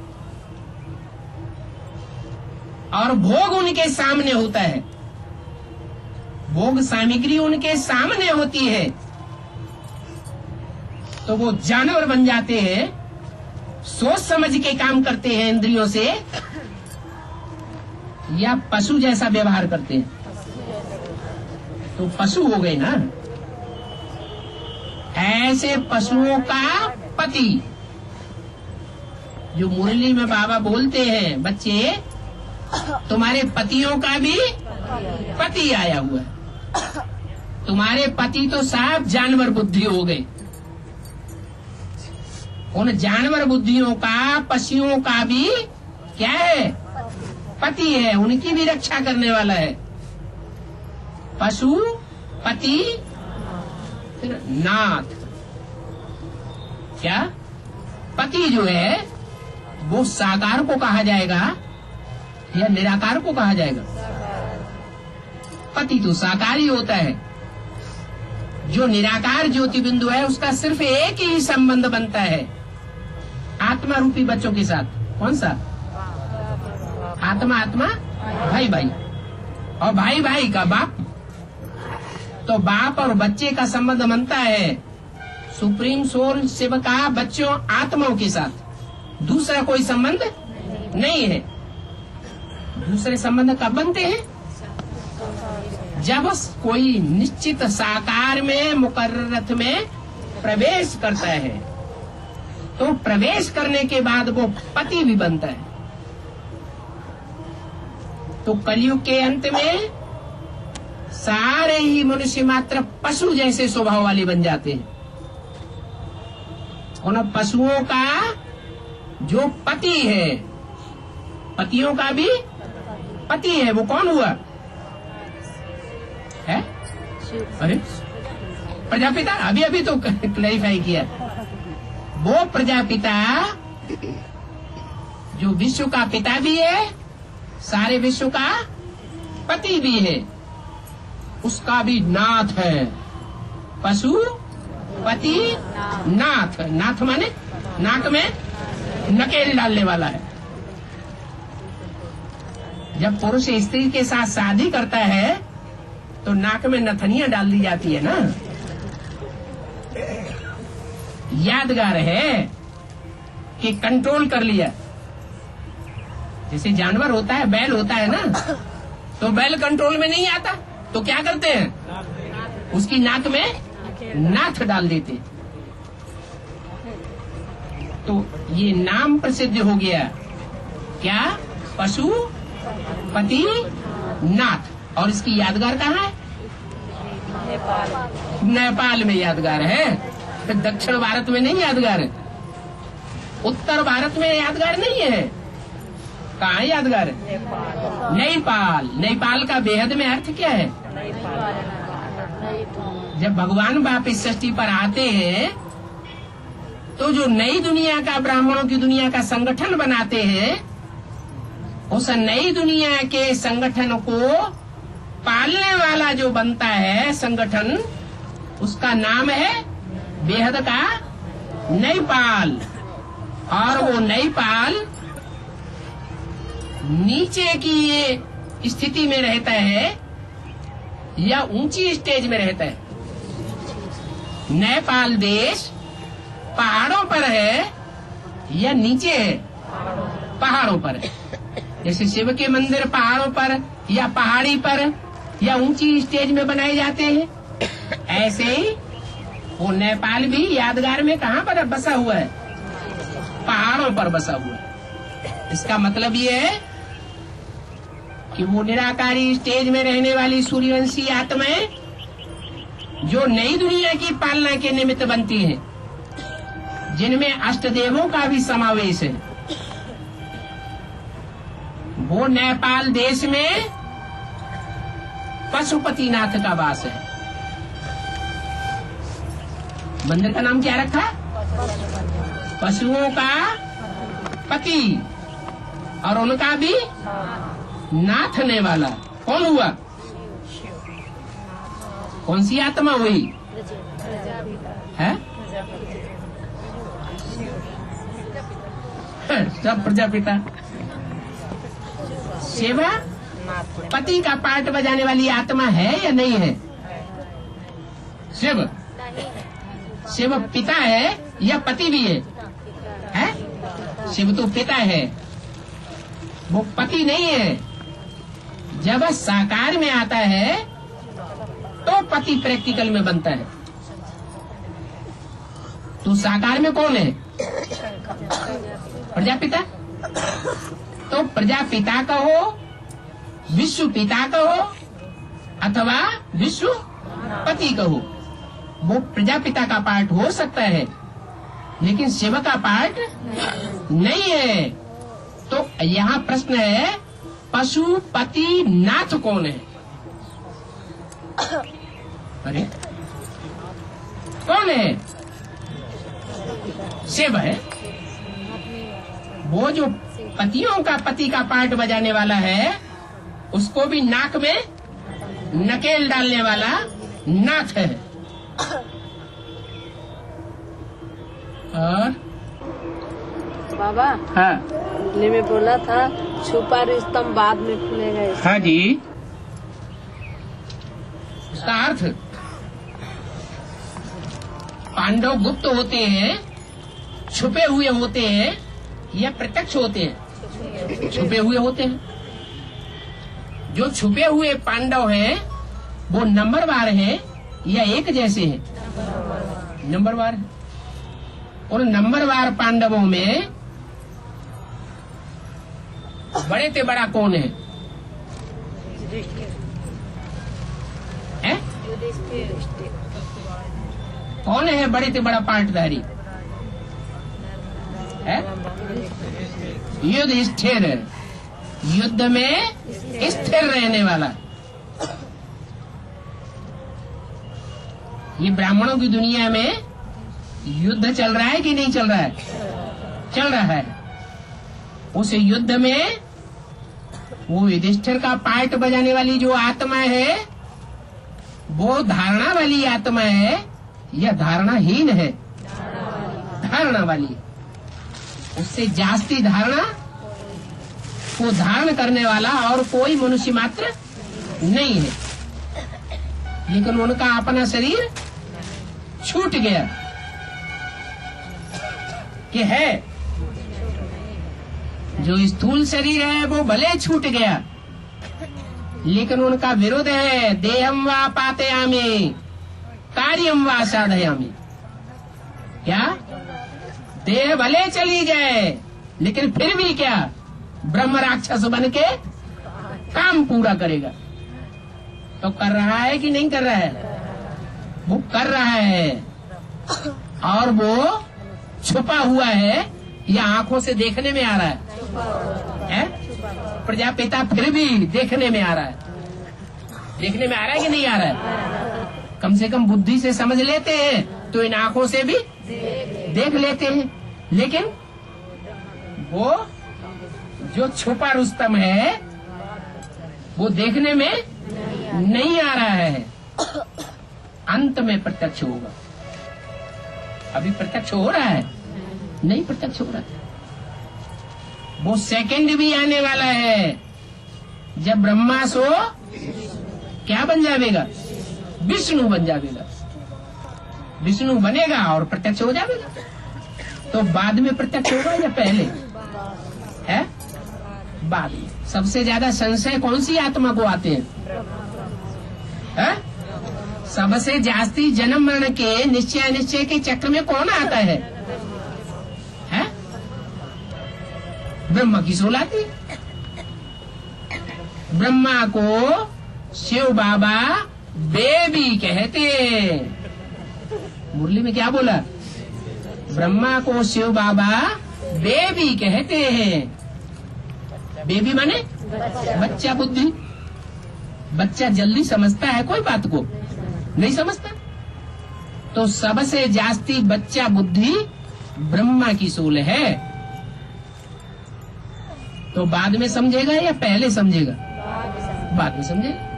और भोग उनके सामने होता है, भोग सामग्री उनके सामने होती है, तो वो जानवर बन जाते हैं, सोच समझ के काम करते हैं इंद्रियों से, या पशु जैसा व्यवहार करते हैं। तो पशु हो गए ना। ऐसे पशुओं का पति, जो मुरली में बाबा बोलते हैं, बच्चे तुम्हारे पतियों का भी पति आया हुआ है। तुम्हारे पति तो साफ जानवर बुद्धि हो गए। उन जानवर बुद्धियों का, पशुओं का भी क्या है? पति है, उनकी भी रक्षा करने वाला है। पशु पति फिर नाथ। क्या पति जो है वो साकार को कहा जाएगा या निराकार को कहा जाएगा? पति तो साकार ही होता है। जो निराकार ज्योति बिंदु है उसका सिर्फ एक ही संबंध बनता है आत्मा रूपी बच्चों के साथ। कौन सा? आत्मा आत्मा, भाई भाई, और भाई भाई का बाप। तो बाप और बच्चे का संबंध बनता है सुप्रीम सोल शिव का बच्चों आत्माओं के साथ। दूसरा कोई संबंध नहीं है। दूसरे संबंध कब बनते हैं? जब कोई निश्चित साकार में, मुकर्रर रथ में प्रवेश करता है, तो प्रवेश करने के बाद वो पति भी बनता है। तो कलयुग के अंत में सारे ही मनुष्य मात्र पशु जैसे स्वभाव वाले बन जाते हैं। उन पशुओं का जो पति है, पतियों का भी पति है, वो कौन हुआ है? अरे प्रजापिता, अभी अभी तो क्लैरिफाई किया। वो प्रजापिता जो विश्व का पिता भी है, सारे विश्व का पति भी है, उसका भी नाथ है। पशु पति नाथ। नाथ माने नाक में नकेल डालने वाला है। जब पुरुष स्त्री के साथ शादी करता है तो नाक में नथनियां डाल दी जाती है ना। यादगार है कि कंट्रोल कर लिया। जैसे जानवर होता है, बैल होता है ना, तो बैल कंट्रोल में नहीं आता तो क्या करते हैं? उसकी नाक में नाथ डाल देते। तो ये नाम प्रसिद्ध हो गया। क्या? पशु पति नाथ। और इसकी यादगार कहाँ है? नेपाल में यादगार है। तो दक्षिण भारत में नहीं यादगार है, उत्तर भारत में यादगार नहीं है। कहाँ है यादगार? नेपाल। नेपाल का बेहद में अर्थ क्या है? जब भगवान वापिस सृष्टि पर आते हैं तो जो नई दुनिया का, ब्राह्मणों की दुनिया का संगठन बनाते हैं, उस नई दुनिया के संगठन को पालने वाला जो बनता है संगठन, उसका नाम है बेहद का नेपाल। और वो नेपाल नीचे की ये स्थिति में रहता है या ऊंची स्टेज में रहता है? नेपाल देश पहाड़ों पर है या नीचे है? पहाड़ों पर है। जैसे शिव के मंदिर पहाड़ों पर या पहाड़ी पर या ऊंची स्टेज में बनाए जाते हैं, ऐसे ही वो नेपाल भी यादगार में कहाँ पर बसा हुआ है? पहाड़ों पर बसा हुआ है। इसका मतलब ये है कि वो निराकारी स्टेज में रहने वाली सूर्यवंशी आत्माएं जो नई दुनिया की पालना के निमित्त बनती हैं, जिनमें अष्टदेवों का भी समावेश है, वो नेपाल देश में पशुपतिनाथ का वास है। मंदिर का नाम क्या रखा? पशुओं का पति, और उनका भी नाथने वाला। कौन हुआ? कौन सी आत्मा हुई है? सब प्रजापिता। शिव पति का पार्ट बजाने वाली आत्मा है या नहीं है? शिव पिता है या पति भी है? शिव तो पिता है, वो पति नहीं है। जब साकार में आता है तो पति प्रैक्टिकल में बनता है। तो साकार में कौन है? प्रजापिता। तो प्रजापिता कहो, विश्व पिता कहो, अथवा विश्व पति कहो, वो प्रजापिता का पार्ट हो सकता है, लेकिन शिव का पार्ट नहीं है। तो यहाँ प्रश्न है, पशुपति नाथ कौन है? अरे कौन है? शिव है। वो जो पतियों का पति का पार्ट बजाने वाला है, उसको भी नाक में नकेल डालने वाला नाथ है। और बाबा, हाँ हिंदी में बोला था छुपा रिश्तम बाद में खुलेगा। हाँ जी, उसका अर्थ पांडव गुप्त होते हैं, छुपे हुए होते हैं या प्रत्यक्ष होते हैं? छुपे हुए होते हैं। जो छुपे हुए पांडव हैं वो नंबरवार हैं या एक जैसे हैं? नंबरवार है। उन नंबरवार पांडवों में बड़े से बड़ा कौन है? कौन है बड़े से बड़ा पार्टधारी? युधिष्ठिर, युद्ध में स्थिर रहने वाला। ये ब्राह्मणों की दुनिया में युद्ध चल रहा है कि नहीं चल रहा है? चल रहा है। उस युद्ध में वो युधिष्ठिर का पार्ट बजाने वाली जो आत्मा है, वो धारणा वाली आत्मा है या धारणाहीन है? धारणा वाली। उससे जास्ती धारणा को धारण करने वाला और कोई मनुष्य मात्र नहीं है, लेकिन उनका अपना शरीर छूट गया कि है। जो स्थूल शरीर है वो भले छूट गया, लेकिन उनका विरोध है। देहम वा पातयामि कार्यम वा साधयामि। क्या? देह भले चली जाए, लेकिन फिर भी क्या? ब्रह्म राक्षस बन के काम पूरा करेगा। तो कर रहा है कि नहीं कर रहा है? वो कर रहा है, और वो छुपा हुआ है या आंखों से देखने में आ रहा है? प्रजापिता फिर भी देखने में आ रहा है, देखने में आ रहा है कि नहीं आ रहा है? कम से कम बुद्धि से समझ लेते हैं तो इन आंखों से भी देख लेते हैं, लेकिन वो जो छुपा रुस्तम है वो देखने में नहीं आ रहा है। अंत में प्रत्यक्ष होगा। अभी प्रत्यक्ष हो रहा है? नहीं प्रत्यक्ष हो रहा है। वो सेकंड भी आने वाला है जब ब्रह्मा सो क्या बन जाएगा? विष्णु बन जाएगा। विष्णु बनेगा और प्रत्यक्ष हो जाएगा। तो बाद में प्रत्यक्ष होगा या पहले है? बाद में। सबसे ज्यादा संशय कौन सी आत्मा को आते हैं? है? सबसे जास्ती जन्म मरण के निश्चय के चक्र में कौन आता है? है? ब्रह्मा की सोल आती है। ब्रह्मा को शिव बाबा बेबी कहते हैं। मुरली में क्या बोला? ब्रह्मा को शिव बाबा बेबी कहते हैं। बेबी माने बच्चा बुद्धि। बच्चा जल्दी समझता है कोई बात को? नहीं समझता। तो सबसे जास्ती बच्चा बुद्धि ब्रह्मा की सोल है। तो बाद में समझेगा या पहले समझेगा? बाद में समझेगा।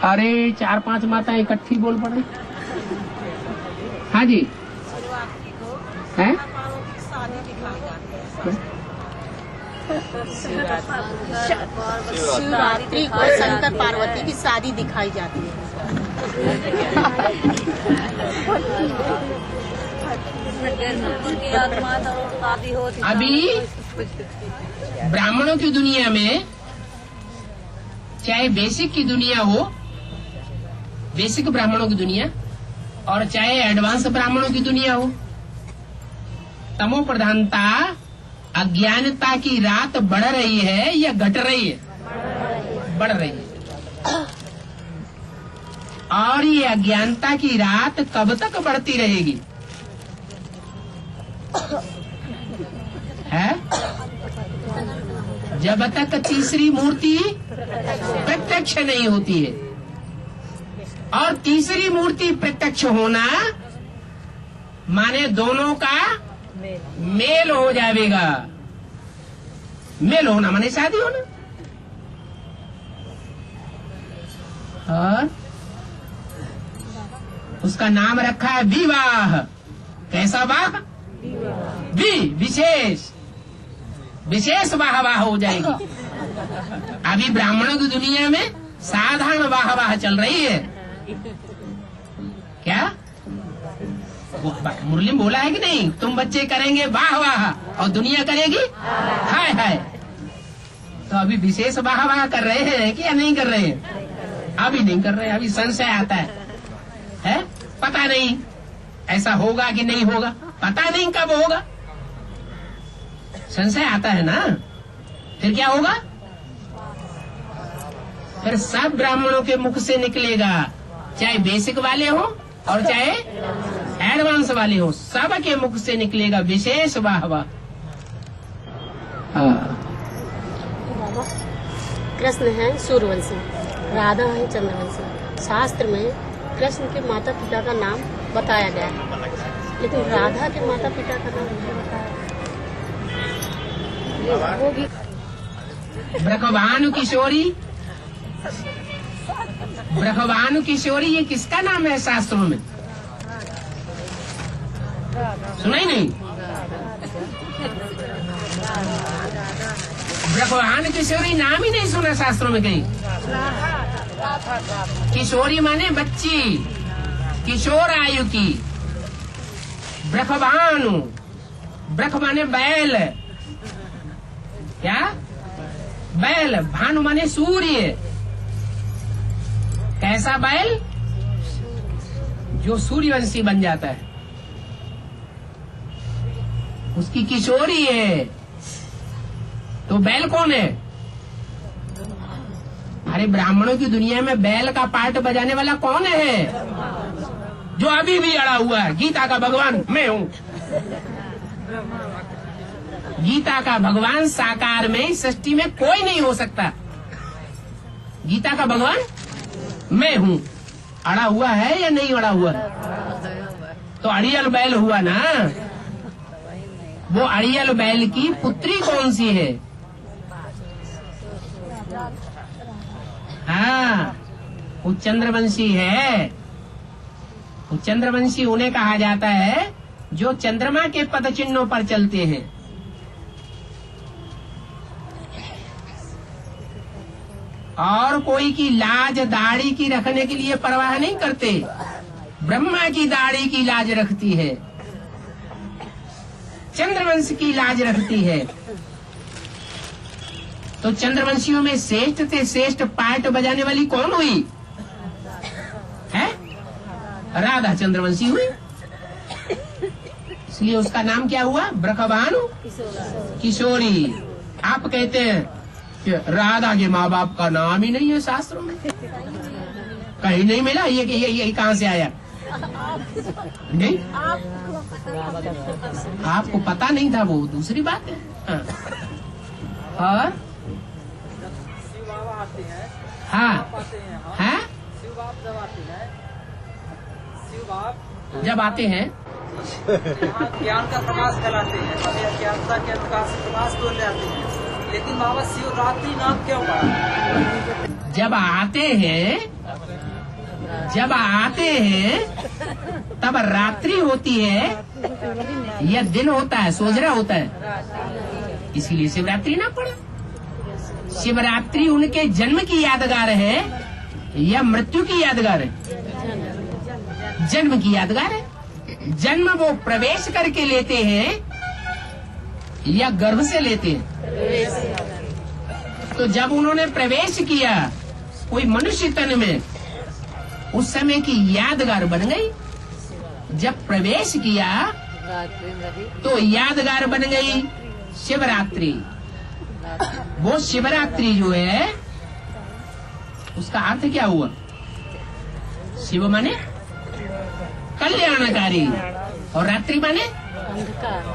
अरे 4-5 माताएं इकट्ठी बोल पड़ रही। हाँ जी है? शिवरात्रि को शंकर पार्वती की शादी दिखाई जाती है। अभी ब्राह्मणों की दुनिया में, चाहे बेसिक की दुनिया हो, बेसिक ब्राह्मणों की दुनिया, और चाहे एडवांस ब्राह्मणों की दुनिया हो, तमो प्रधानता अज्ञानता की रात बढ़ रही है या घट रही है? बढ़ रही है। और ये अज्ञानता की रात कब तक बढ़ती रहेगी? है? जब तक तीसरी मूर्ति प्रत्यक्ष नहीं होती है। और तीसरी मूर्ति प्रत्यक्ष होना माने दोनों का मेल हो जाएगा। मेल होना माने शादी होना। और उसका नाम रखा है विवाह। कैसा वाह? विशेष वाह हो जाएगी। अभी ब्राह्मणों की दुनिया में साधारण वाह चल रही है। क्या मुरली में बोला है कि नहीं? तुम बच्चे करेंगे वाह वाह और दुनिया करेगी हाय हाय। तो अभी विशेष वाह वाह कर रहे हैं कि या नहीं कर रहे हैं? अभी नहीं कर रहे। अभी संशय आता है? पता नहीं ऐसा होगा कि नहीं होगा, पता नहीं कब होगा। संशय आता है ना। फिर क्या होगा? फिर सब ब्राह्मणों के मुख से निकलेगा, चाहे बेसिक वाले हो और चाहे एडवांस वाले हो, सब के मुख से निकलेगा विशेष वाह वाह। कृष्ण है सूर्यवंशी, राधा है चंद्रवंशी। शास्त्र में कृष्ण के माता पिता का नाम बताया गया है, लेकिन राधा के माता पिता का नाम नहीं बताया। वो भी ब्रखभानु किशोरी। ब्रखभानु किशोरी ये किसका नाम है शास्त्रों में? सुना ही नहीं? ब्रखभानु किशोरी नाम ही नहीं सुना शास्त्रों में कहीं। किशोरी माने बच्ची, किशोर आयु की। ब्रखभानु, ब्रख माने बैल। क्या? बैल। भानु माने सूर्य। कैसा बैल? जो सूर्यवंशी बन जाता है, उसकी किशोरी है। तो बैल कौन है? अरे ब्राह्मणों की दुनिया में बैल का पार्ट बजाने वाला कौन है? जो अभी भी अड़ा हुआ है, गीता का भगवान मैं हूँ। गीता का भगवान साकार में इस सृष्टि में कोई नहीं हो सकता। गीता का भगवान मैं हूँ। अड़ा हुआ है या नहीं अड़ा हुआ? तो अड़ियल बैल हुआ ना। वो अड़ियल बैल की पुत्री कौन सी है? हाँ, वो चंद्रवंशी है। वो चंद्रवंशी उन्हें कहा जाता है जो चंद्रमा के पद चिन्हों पर चलते हैं। और कोई की लाज दाढ़ी की रखने के लिए परवाह नहीं करते। ब्रह्मा की दाढ़ी की लाज रखती है, चंद्रवंश की लाज रखती है। तो चंद्रवंशियों में श्रेष्ठ से श्रेष्ठ पार्ट बजाने वाली कौन हुई है? राधा चंद्रवंशी हुई। इसलिए उसका नाम क्या हुआ? ब्रखभानु किशोरी। आप कहते हैं कि राधा के माँ बाप का नाम ही नहीं है शास्त्रों में, कहीं नहीं मिला। ये कहाँ से आया? नहीं, आपको पता नहीं था, वो दूसरी बात है। हाँ। और हाँ हाँ, जब आते हैं ज्ञान का प्रकाश फैलाते हैं, अज्ञानता के अनुसार से प्रकाश को ले आते हैं। लेकिन बाबा शिवरात्रि नाम क्यों पड़ा? जब आते हैं तब रात्रि होती है या दिन होता है, सोजरा होता है, इसीलिए शिवरात्रि ना पड़ा। शिवरात्रि उनके जन्म की यादगार है या मृत्यु की यादगार है? जन्म की यादगार है। जन्म वो प्रवेश करके लेते हैं या गर्भ से लेते हैं? तो जब उन्होंने प्रवेश किया कोई मनुष्य तन में, उस समय की यादगार बन गई। जब प्रवेश किया तो यादगार बन गई शिवरात्रि। वो शिवरात्रि जो है उसका अर्थ क्या हुआ? शिव माने कल्याणकारी और रात्रि माने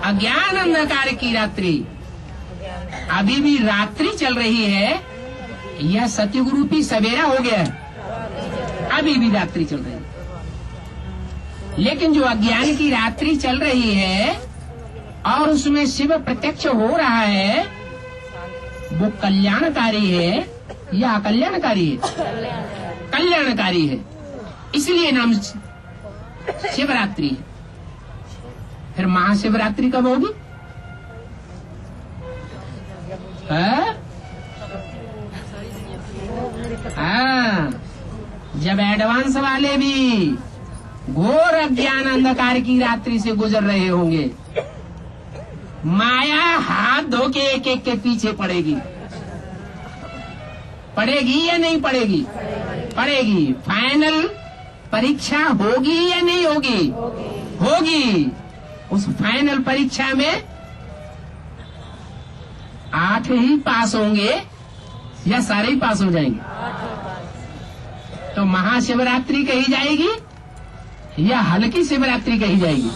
अज्ञान अंधकार की रात्रि। अभी भी रात्रि चल रही है या सतयुग रूपी सवेरा हो गया है? अभी भी रात्रि चल रही है। लेकिन जो अज्ञान की रात्रि चल रही है और उसमें शिव प्रत्यक्ष हो रहा है, वो कल्याणकारी है या अकल्याणकारी है? कल्याणकारी है, इसलिए नाम शिवरात्रि है। फिर महाशिवरात्रि कब होगी? हाँ, जब एडवांस वाले भी घोर अज्ञान अंधकार की रात्रि से गुजर रहे होंगे, माया हाथ धो के एक एक के पीछे पड़ेगी। पड़ेगी या नहीं पड़ेगी? पड़ेगी। फाइनल परीक्षा होगी या नहीं होगी? होगी। उस फाइनल परीक्षा में 8 ही पास होंगे या सारे ही पास हो जाएंगे? तो महाशिवरात्रि कही जाएगी या हल्की शिवरात्रि कही जाएगी?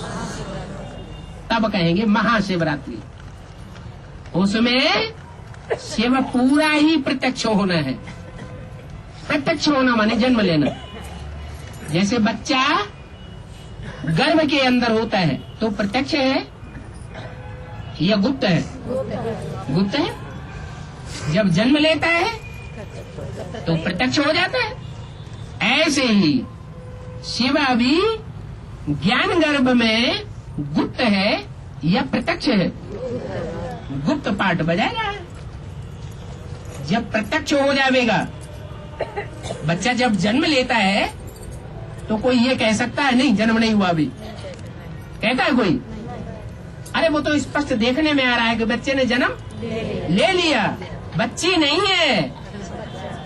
तब कहेंगे महाशिवरात्रि। उसमें शिव पूरा ही प्रत्यक्ष होना है। प्रत्यक्ष होना माने जन्म लेना। जैसे बच्चा गर्भ के अंदर होता है तो प्रत्यक्ष है या गुप्त है? गुप्त है। जब जन्म लेता है तो प्रत्यक्ष हो जाता है। ऐसे ही शिव अभी ज्ञान गर्भ में गुप्त है या प्रत्यक्ष है? गुप्त पाठ बजाएगा। जब प्रत्यक्ष हो जाएगा, बच्चा जब जन्म लेता है तो कोई ये कह सकता है नहीं जन्म नहीं हुआ अभी? कहता है कोई? अरे वो तो स्पष्ट देखने में आ रहा है कि बच्चे ने जन्म ले लिया। बच्ची नहीं है,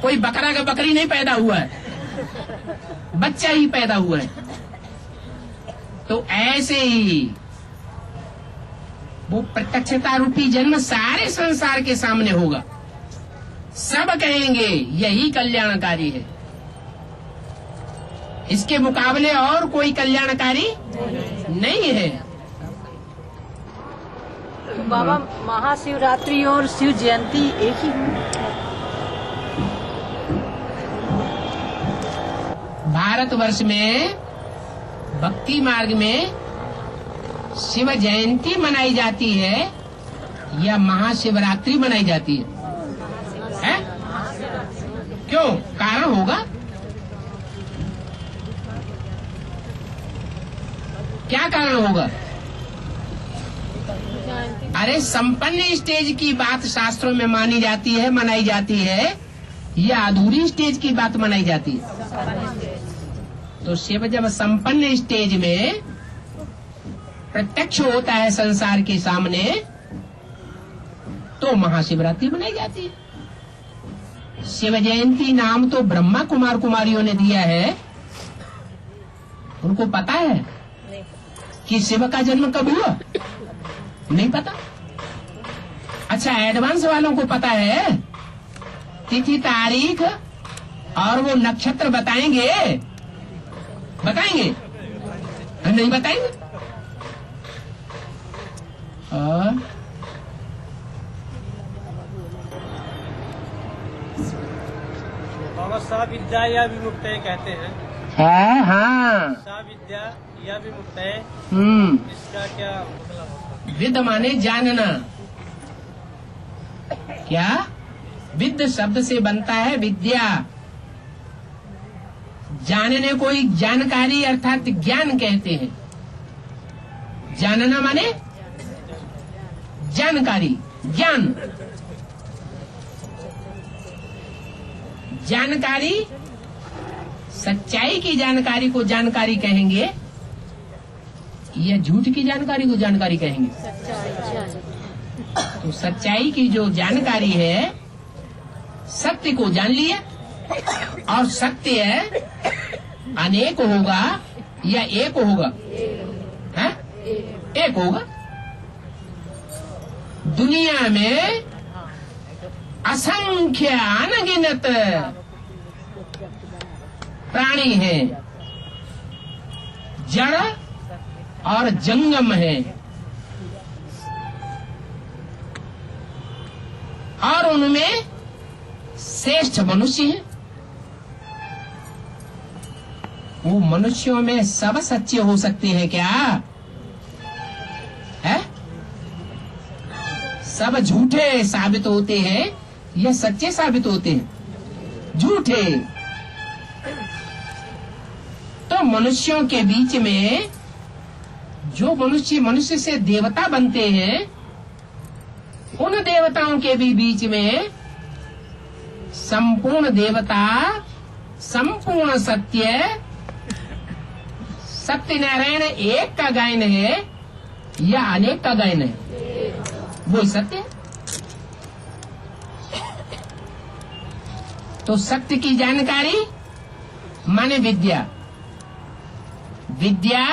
कोई बकरा का बकरी नहीं पैदा हुआ है, बच्चा ही पैदा हुआ है। तो ऐसे ही वो प्रत्यक्षता रूपी जन्म सारे संसार के सामने होगा। सब कहेंगे यही कल्याणकारी है। इसके मुकाबले और कोई कल्याणकारी नहीं है। बाबा महाशिवरात्रि और शिव जयंती एक ही है? भारतवर्ष में भक्ति मार्ग में शिव जयंती मनाई जाती है या महाशिवरात्रि मनाई जाती है? क्यों? कारण होगा। क्या कारण होगा? अरे संपन्न स्टेज की बात शास्त्रों में मानी जाती है, मनाई जाती है, या अधूरी स्टेज की बात मनाई जाती है? तो शिव जब संपन्न स्टेज में प्रत्यक्ष होता है संसार के सामने तो महाशिवरात्रि मनाई जाती है। शिव जयंती नाम तो ब्रह्मा कुमार कुमारियों ने दिया है। उनको पता है कि शिव का जन्म कब हुआ? नहीं पता। अच्छा, एडवांस वालों को पता है, तिथि तारीख और वो नक्षत्र बताएंगे? नहीं बताएंगे। और बाबा सा विद्या या विमुक्त कहते हैं। हाँ। सा विद्या या विमुक्त है, इसका क्या मतलब? विद माने जानना। क्या? विद शब्द से बनता है विद्या। जानने को ही जानकारी अर्थात ज्ञान कहते हैं। जानना माने जानकारी, ज्ञान। जानकारी, सच्चाई की जानकारी को जानकारी कहेंगे या झूठ की जानकारी को जानकारी कहेंगे? तो सच्चाई की जो जानकारी है, सत्य को जान लिया। और सत्य अनेक होगा या एक होगा? है? एक होगा। दुनिया में असंख्य अनगिनत प्राणी हैं, जड़ और जंगम है, और उनमें श्रेष्ठ मनुष्य है। वो मनुष्यों में सब सच्चे हो सकते हैं क्या? है? सब झूठे साबित होते हैं या सच्चे साबित होते हैं? झूठे। तो मनुष्यों के बीच में जो मनुष्य से देवता बनते हैं, उन देवताओं के भी बीच में संपूर्ण देवता, संपूर्ण सत्य, सत्यनारायण एक का गायन है या अनेक का गायन है? वो सत्य। तो सत्य की जानकारी माने विद्या। विद्या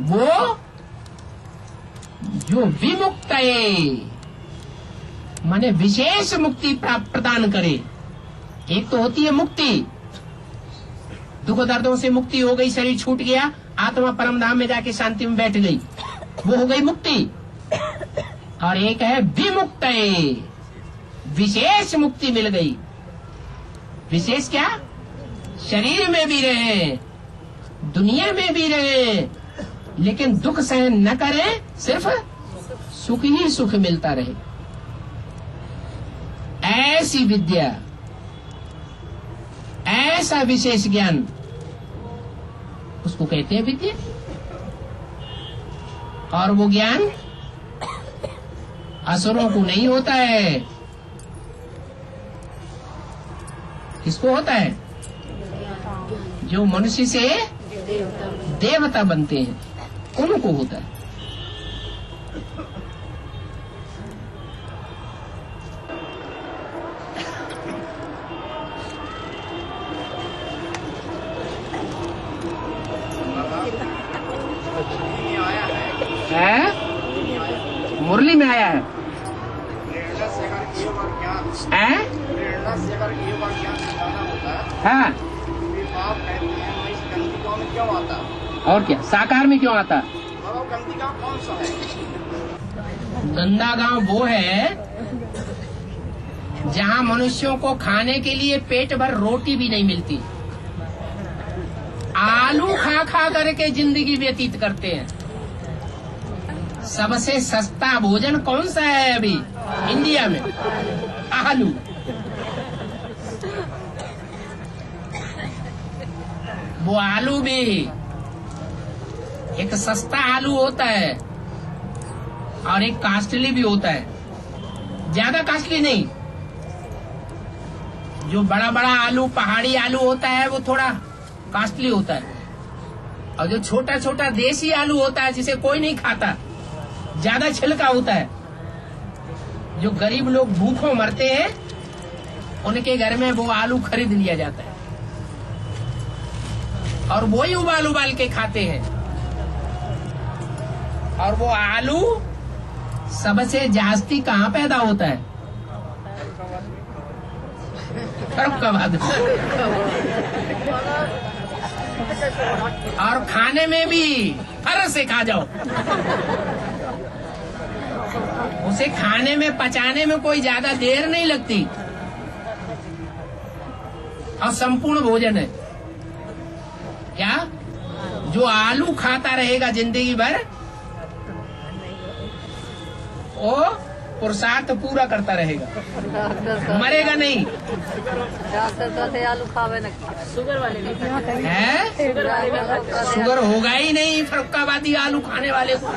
वो जो विमुक्त है, माने विशेष मुक्ति प्रदान करे। एक तो होती है मुक्ति, दुख दर्दों से मुक्ति हो गई, शरीर छूट गया, आत्मा परम धाम में जाके शांति में बैठ गई, वो हो गई मुक्ति। और एक है विमुक्त, विशेष मुक्ति मिल गई। विशेष क्या? शरीर में भी रहे, दुनिया में भी रहे, लेकिन दुख सहन न करें, सिर्फ सुख ही सुख मिलता रहे। ऐसी विद्या, ऐसा विशेष ज्ञान, उसको कहते हैं विद्या। और वो ज्ञान असुरों को नहीं होता है। किसको होता है? जो मनुष्य से देवता बनते हैं, उनको होता है। मुरली में आया है। हाँ, क्यों आता? और क्या साकार में क्यों आता? गंदी काम कौन सा है? गंदा गांव वो है जहां मनुष्यों को खाने के लिए पेट भर रोटी भी नहीं मिलती, आलू खा खा करके जिंदगी व्यतीत करते हैं। सबसे सस्ता भोजन कौन सा है अभी इंडिया में? आलू। वो आलू भी एक सस्ता आलू होता है और एक कास्टली भी होता है। ज्यादा कास्टली नहीं, जो बड़ा बड़ा आलू पहाड़ी आलू होता है वो थोड़ा कास्टली होता है, और जो छोटा छोटा देसी आलू होता है जिसे कोई नहीं खाता, ज्यादा छिलका होता है, जो गरीब लोग भूखों मरते हैं उनके घर में वो आलू खरीद लिया जाता है और वही उबाल उबाल के खाते हैं। और वो आलू सबसे जास्ती कहाँ पैदा होता है? फर्रुखाबाद। और खाने में भी फर से खा जाओ, उसे खाने में पचाने में कोई ज्यादा देर नहीं लगती और संपूर्ण भोजन है। क्या जो आलू खाता रहेगा जिंदगी भर वो पुरुषार्थ पूरा करता रहेगा, मरेगा नहीं। आलू खावे न शुगर वाले है, शुगर होगा ही नहीं फर्रुखाबादी आलू खाने वाले को।